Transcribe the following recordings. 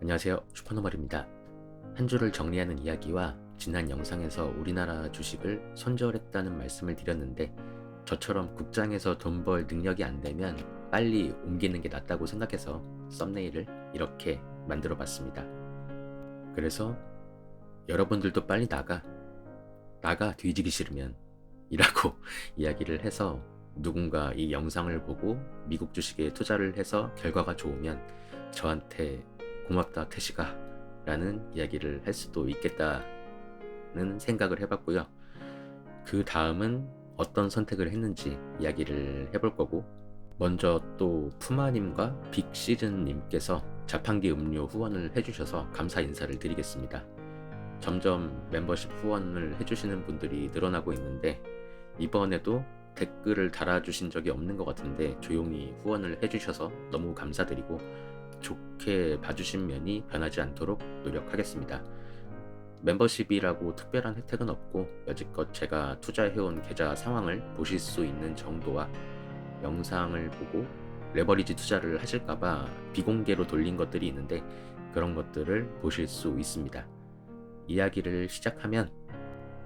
안녕하세요. 슈퍼노멀입니다. 한 주를 정리하는 이야기와 지난 영상에서 우리나라 주식을 손절했다는 말씀을 드렸는데, 저처럼 국장에서 돈 벌 능력이 안 되면 빨리 옮기는 게 낫다고 생각해서 썸네일을 이렇게 만들어 봤습니다. 그래서 여러분들도 빨리 나가 뒤지기 싫으면 이라고 이야기를 해서, 누군가 이 영상을 보고 미국 주식에 투자를 해서 결과가 좋으면 저한테 고맙다 태식아 라는 이야기를 할 수도 있겠다는 생각을 해봤고요. 그 다음은 어떤 선택을 했는지 이야기를 해볼 거고, 먼저 또 푸마님과 빅시즌님께서 자판기 음료 후원을 해주셔서 감사 인사를 드리겠습니다. 점점 멤버십 후원을 해주시는 분들이 늘어나고 있는데, 이번에도 댓글을 달아주신 적이 없는 것 같은데 조용히 후원을 해주셔서 너무 감사드리고, 좋게 봐주신 면이 변하지 않도록 노력하겠습니다. 멤버십이라고 특별한 혜택은 없고, 여지껏 제가 투자해온 계좌 상황을 보실 수 있는 정도와 영상을 보고 레버리지 투자를 하실까봐 비공개로 돌린 것들이 있는데, 그런 것들을 보실 수 있습니다. 이야기를 시작하면,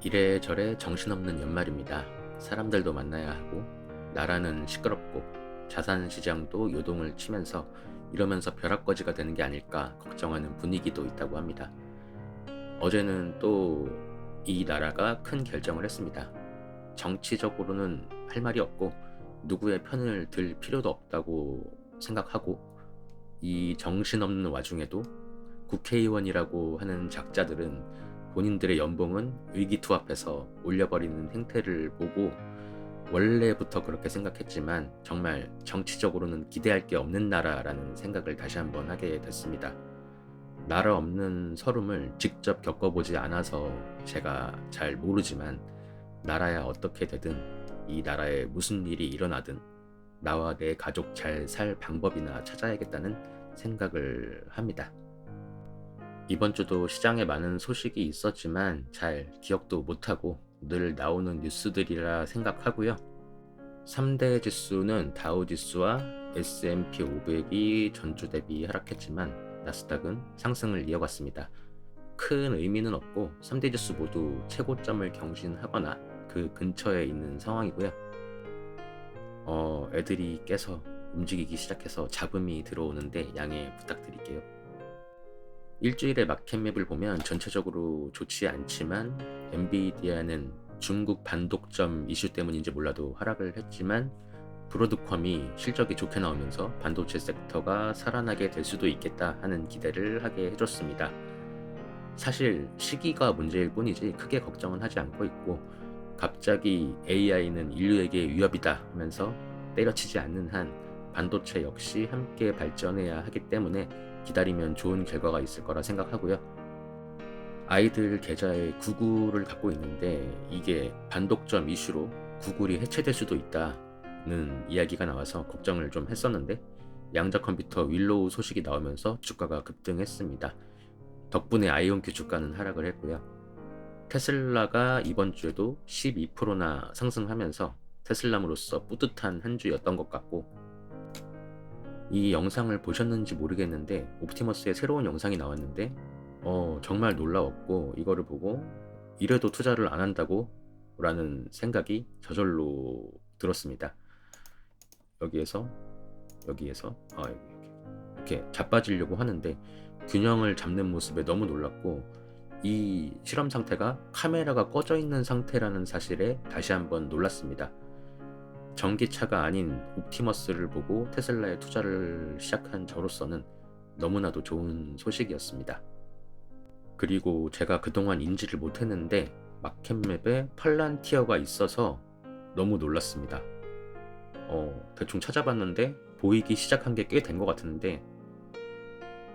이래저래 정신없는 연말입니다. 사람들도 만나야 하고 나라는 시끄럽고 자산시장도 요동을 치면서 이러면서 벼락거지가 되는 게 아닐까 걱정하는 분위기도 있다고 합니다. 어제는 또 이 나라가 큰 결정을 했습니다. 정치적으로는 할 말이 없고 누구의 편을 들 필요도 없다고 생각하고, 이 정신없는 와중에도 국회의원이라고 하는 작자들은 본인들의 연봉은 의기투합해서 올려버리는 행태를 보고, 원래부터 그렇게 생각했지만 정말 정치적으로는 기대할 게 없는 나라라는 생각을 다시 한번 하게 됐습니다. 나라 없는 서름을 직접 겪어보지 않아서 제가 잘 모르지만, 나라야 어떻게 되든 이 나라에 무슨 일이 일어나든 나와 내 가족 잘 살 방법이나 찾아야겠다는 생각을 합니다. 이번 주도 시장에 많은 소식이 있었지만 잘 기억도 못하고 늘 나오는 뉴스들이라 생각하고요. 3대 지수는 다우 지수와 S&P 500이 전주 대비 하락했지만 나스닥은 상승을 이어갔습니다. 큰 의미는 없고 3대 지수 모두 최고점을 경신하거나 그 근처에 있는 상황이고요. 애들이 깨서 움직이기 시작해서 잡음이 들어오는데 양해 부탁드릴게요. 일주일의 마켓맵을 보면 전체적으로 좋지 않지만, 엔비디아는 중국 반독점 이슈 때문인지 몰라도 하락을 했지만, 브로드컴이 실적이 좋게 나오면서 반도체 섹터가 살아나게 될 수도 있겠다 하는 기대를 하게 해줬습니다. 사실 시기가 문제일 뿐이지 크게 걱정은 하지 않고 있고, 갑자기 AI는 인류에게 위협이다 하면서 때려치지 않는 한 반도체 역시 함께 발전해야 하기 때문에 기다리면 좋은 결과가 있을 거라 생각하고요. 아이들 계좌에 구글을 갖고 있는데, 이게 반독점 이슈로 구글이 해체될 수도 있다는 이야기가 나와서 걱정을 좀 했었는데, 양자 컴퓨터 윌로우 소식이 나오면서 주가가 급등했습니다. 덕분에 아이온큐 주가는 하락을 했고요. 테슬라가 이번 주에도 12%나 상승하면서 테슬라므로서 뿌듯한 한 주였던 것 같고, 이 영상을 보셨는지 모르겠는데 옵티머스의 새로운 영상이 나왔는데 정말 놀라웠고, 이거를 보고 이래도 투자를 안 한다고? 라는 생각이 저절로 들었습니다. 여기에서 여기 이렇게 자빠지려고 하는데 균형을 잡는 모습에 너무 놀랐고, 이 실험 상태가 카메라가 꺼져 있는 상태라는 사실에 다시 한번 놀랐습니다. 전기차가 아닌 옵티머스를 보고 테슬라에 투자를 시작한 저로서는 너무나도 좋은 소식이었습니다. 그리고 제가 그동안 인지를 못했는데 마켓맵에 팔란티어가 있어서 너무 놀랐습니다. 대충 찾아봤는데 보이기 시작한 게 꽤 된 것 같은데,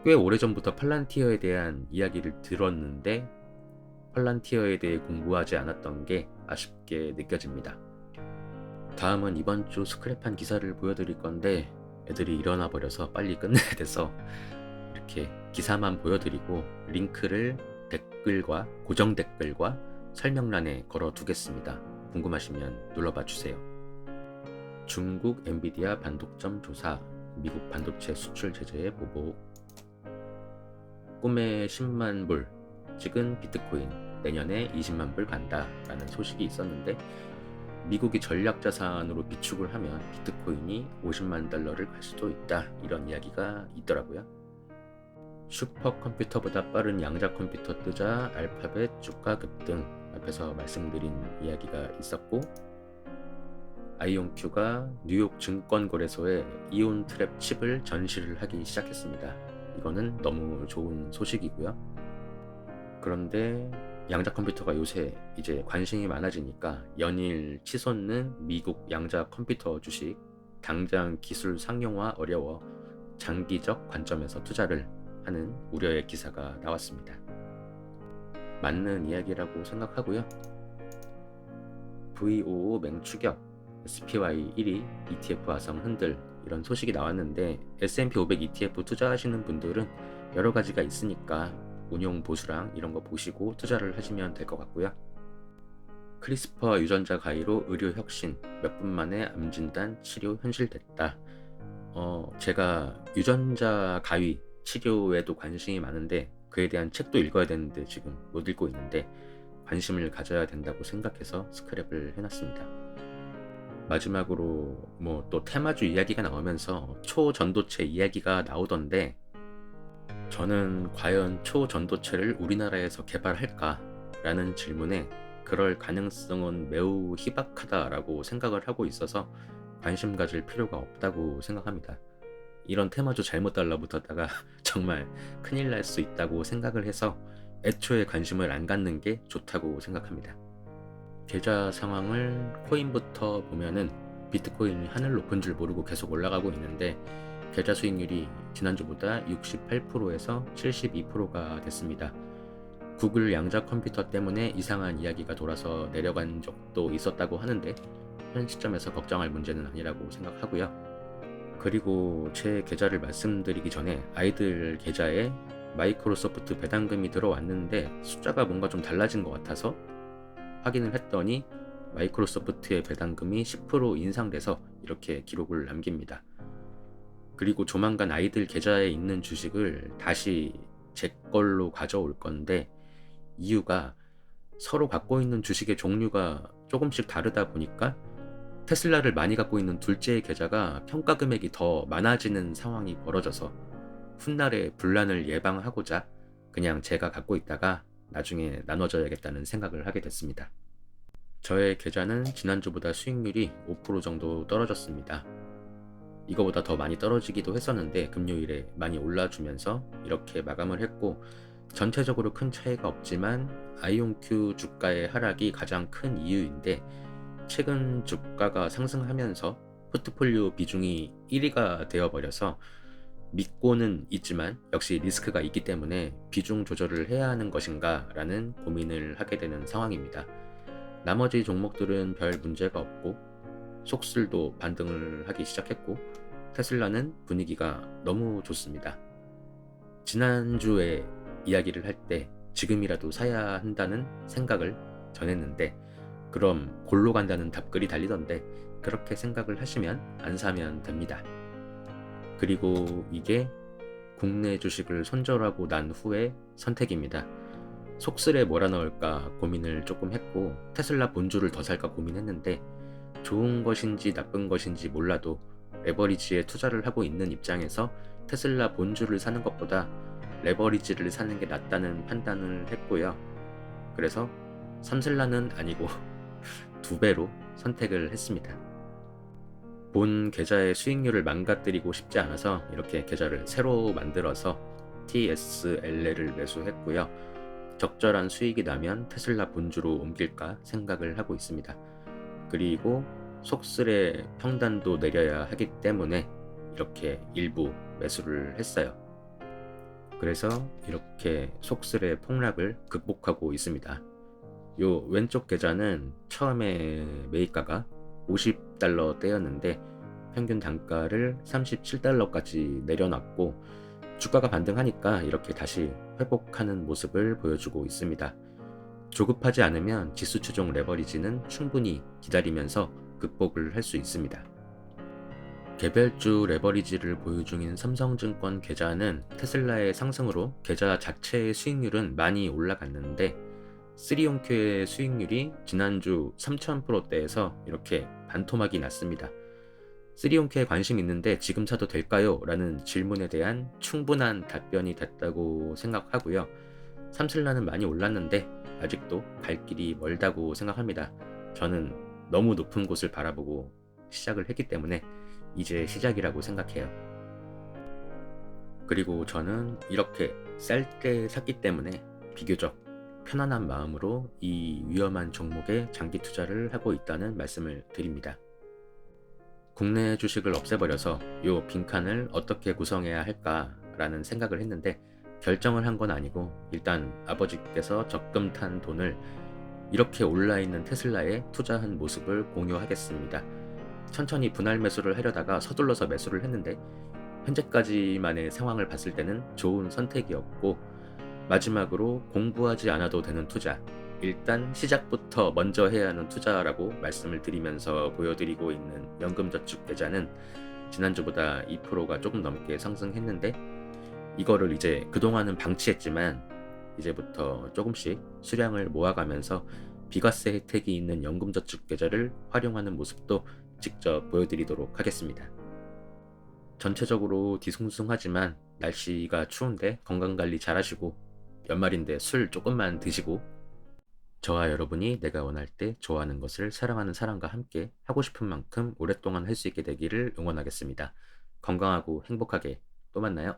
꽤 오래전부터 팔란티어에 대한 이야기를 들었는데 팔란티어에 대해 공부하지 않았던 게 아쉽게 느껴집니다. 다음은 이번 주 스크랩한 기사를 보여드릴 건데, 애들이 일어나 버려서 빨리 끝내야 돼서 이렇게 기사만 보여드리고 링크를 댓글과 고정 댓글과 설명란에 걸어 두겠습니다. 궁금하시면 눌러봐 주세요. 중국 엔비디아 반독점 조사, 미국 반도체 수출 제재에 보복. 꿈의 10만 불 찍은 비트코인 내년에 20만 불 간다라는 소식이 있었는데, 미국이 전략자산으로 비축을 하면 비트코인이 50만 달러를 갈 수도 있다, 이런 이야기가 있더라고요. 슈퍼컴퓨터보다 빠른 양자컴퓨터 뜨자 알파벳 주가 급등, 앞에서 말씀드린 이야기가 있었고, 아이온큐가 뉴욕 증권거래소에 이온 트랩 칩을 전시를 하기 시작했습니다. 이거는 너무 좋은 소식이고요. 그런데 양자컴퓨터가 요새 이제 관심이 많아지니까 연일 치솟는 미국 양자컴퓨터 주식, 당장 기술 상용화 어려워 장기적 관점에서 투자를 하는 우려의 기사가 나왔습니다. 맞는 이야기라고 생각하고요. VOO 맹추격, SPY 1위, ETF 화성 흔들, 이런 소식이 나왔는데, S&P 500 ETF 투자하시는 분들은 여러 가지가 있으니까 운용 보수랑 이런 거 보시고 투자를 하시면 될 것 같고요. 크리스퍼 유전자 가위로 의료 혁신, 몇 분 만에 암 진단 치료 현실됐다. 제가 유전자 가위 치료에도 관심이 많은데 그에 대한 책도 읽어야 되는데 지금 못 읽고 있는데, 관심을 가져야 된다고 생각해서 스크랩을 해놨습니다. 마지막으로 또 테마주 이야기가 나오면서 초전도체 이야기가 나오던데, 저는 과연 초전도체를 우리나라에서 개발할까? 라는 질문에 그럴 가능성은 매우 희박하다라고 생각을 하고 있어서 관심 가질 필요가 없다고 생각합니다. 이런 테마주 잘못 달라붙었다가 정말 큰일 날 수 있다고 생각을 해서 애초에 관심을 안 갖는 게 좋다고 생각합니다. 계좌 상황을 코인부터 보면은 비트코인이 하늘 높은 줄 모르고 계속 올라가고 있는데, 계좌 수익률이 지난주보다 68%에서 72%가 됐습니다. 구글 양자 컴퓨터 때문에 이상한 이야기가 돌아서 내려간 적도 있었다고 하는데, 현 시점에서 걱정할 문제는 아니라고 생각하고요. 그리고 제 계좌를 말씀드리기 전에 아이들 계좌에 마이크로소프트 배당금이 들어왔는데 숫자가 뭔가 좀 달라진 것 같아서 확인을 했더니 마이크로소프트의 배당금이 10% 인상돼서 이렇게 기록을 남깁니다. 그리고 조만간 아이들 계좌에 있는 주식을 다시 제 걸로 가져올 건데, 이유가 서로 갖고 있는 주식의 종류가 조금씩 다르다 보니까 테슬라를 많이 갖고 있는 둘째의 계좌가 평가 금액이 더 많아지는 상황이 벌어져서 훗날의 분란을 예방하고자 그냥 제가 갖고 있다가 나중에 나눠줘야겠다는 생각을 하게 됐습니다. 저의 계좌는 지난주보다 수익률이 5% 정도 떨어졌습니다. 이거보다 더 많이 떨어지기도 했었는데 금요일에 많이 올라주면서 이렇게 마감을 했고, 전체적으로 큰 차이가 없지만 아이온큐 주가의 하락이 가장 큰 이유인데, 최근 주가가 상승하면서 포트폴리오 비중이 1위가 되어버려서 믿고는 있지만 역시 리스크가 있기 때문에 비중 조절을 해야 하는 것인가 라는 고민을 하게 되는 상황입니다. 나머지 종목들은 별 문제가 없고 속슬도 반등을 하기 시작했고, 테슬라는 분위기가 너무 좋습니다. 지난주에 이야기를 할 때 지금이라도 사야 한다는 생각을 전했는데, 그럼 골로 간다는 답글이 달리던데 그렇게 생각을 하시면 안 사면 됩니다. 그리고 이게 국내 주식을 손절하고 난 후의 선택입니다. 속슬에 뭐라 넣을까 고민을 조금 했고, 테슬라 본주를 더 살까 고민했는데, 좋은 것인지 나쁜 것인지 몰라도 레버리지에 투자를 하고 있는 입장에서 테슬라 본주를 사는 것보다 레버리지를 사는 게 낫다는 판단을 했고요. 그래서 삼슬라는 아니고 2배로 선택을 했습니다. 본 계좌의 수익률을 망가뜨리고 싶지 않아서 이렇게 계좌를 새로 만들어서 TSLL을 매수했고요. 적절한 수익이 나면 테슬라 본주로 옮길까 생각을 하고 있습니다. 그리고 속슬의 평단도 내려야 하기 때문에 이렇게 일부 매수를 했어요. 그래서 이렇게 속슬의 폭락을 극복하고 있습니다. 요 왼쪽 계좌는 처음에 매입가가 $50대였는데 평균 단가를 $37까지 내려놨고, 주가가 반등하니까 이렇게 다시 회복하는 모습을 보여주고 있습니다. 조급하지 않으면 지수 추종 레버리지는 충분히 기다리면서 극복을 할 수 있습니다. 개별주 레버리지를 보유 중인 삼성증권 계좌는 테슬라의 상승으로 계좌 자체의 수익률은 많이 올라갔는데, 쓰리온큐의 수익률이 지난주 3000%대에서 이렇게 반토막이 났습니다. 쓰리온큐에 관심 있는데 지금 사도 될까요? 라는 질문에 대한 충분한 답변이 됐다고 생각하고요. 삼슬라는 많이 올랐는데 아직도 갈 길이 멀다고 생각합니다. 저는 너무 높은 곳을 바라보고 시작을 했기 때문에 이제 시작이라고 생각해요. 그리고 저는 이렇게 쌀 때 샀기 때문에 비교적 편안한 마음으로 이 위험한 종목에 장기 투자를 하고 있다는 말씀을 드립니다. 국내 주식을 없애버려서 요 빈칸을 어떻게 구성해야 할까라는 생각을 했는데, 결정을 한 건 아니고 일단 아버지께서 적금 탄 돈을 이렇게 올라있는 테슬라에 투자한 모습을 공유하겠습니다. 천천히 분할 매수를 하려다가 서둘러서 매수를 했는데, 현재까지만의 상황을 봤을 때는 좋은 선택이었고, 마지막으로 공부하지 않아도 되는 투자, 일단 시작부터 먼저 해야 하는 투자라고 말씀을 드리면서 보여드리고 있는 연금저축계좌는 지난주보다 2%가 조금 넘게 상승했는데, 이거를 이제 그동안은 방치했지만 이제부터 조금씩 수량을 모아가면서 비과세 혜택이 있는 연금저축계좌를 활용하는 모습도 직접 보여드리도록 하겠습니다. 전체적으로 뒤숭숭하지만 날씨가 추운데 건강관리 잘하시고, 연말인데 술 조금만 드시고, 저와 여러분이 내가 원할 때 좋아하는 것을 사랑하는 사람과 함께 하고 싶은 만큼 오랫동안 할 수 있게 되기를 응원하겠습니다. 건강하고 행복하게 또 만나요.